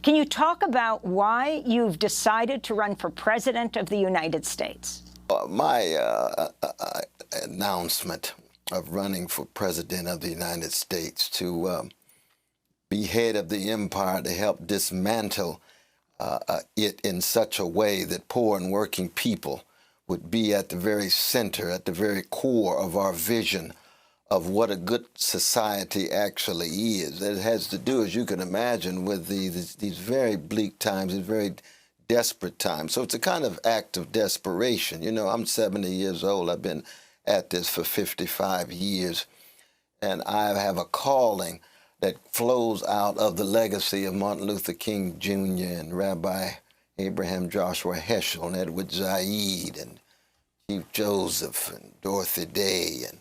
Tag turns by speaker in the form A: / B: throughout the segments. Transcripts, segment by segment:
A: Can you talk about why you've decided to run for president of the United States?
B: My announcement of running for president of the United States to be head of the empire, to help dismantle it in such a way that poor and working people would be at the very center, at the very core of our vision of what a good society actually is. It has to do, as you can imagine, with these very bleak times, these very desperate times. So it's a kind of act of desperation. You know, I'm 70 years old. I've been at this for 55 years, and I have a calling that flows out of the legacy of Martin Luther King Jr. and Rabbi Abraham Joshua Heschel and Edward Said and Chief Joseph and Dorothy Day and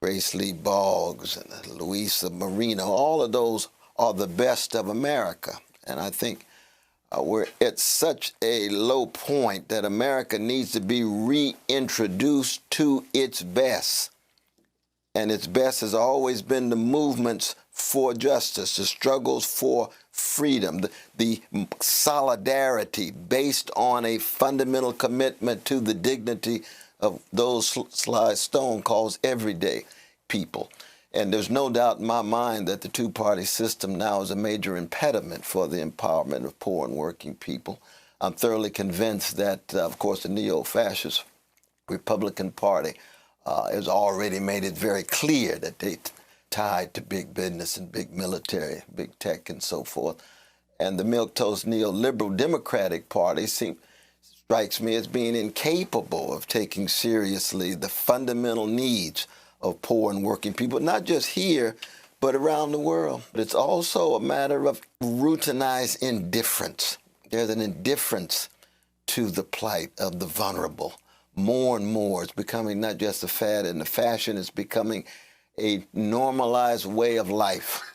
B: Grace Lee Boggs and Louisa Marino. All of those are the best of America. And I think we're at such a low point that America needs to be reintroduced to its best. And its best has always been the movements for justice, the struggles for freedom, the solidarity based on a fundamental commitment to the dignity of those Sly Stone calls everyday people. And there's no doubt in my mind that the two-party system now is a major impediment for the empowerment of poor and working people. I'm thoroughly convinced that, of course, the neo-fascist Republican Party has already made it very clear that they tied to big business and big military, big tech and so forth. And the milquetoast neoliberal Democratic Party strikes me as being incapable of taking seriously the fundamental needs of poor and working people, not just here, but around the world. But it's also a matter of routinized indifference. There's an indifference to the plight of the vulnerable. More and more, it's becoming not just a fad and a fashion, it's becoming a normalized way of life.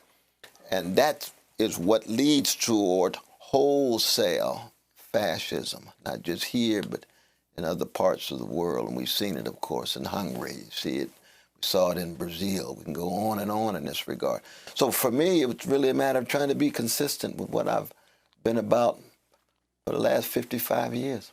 B: And that is what leads toward wholesale fascism, not just here, but in other parts of the world. And we've seen it, of course, in Hungary. You see it. We saw it in Brazil. We can go on in this regard. So for me, it's really a matter of trying to be consistent with what I've been about for the last 55 years.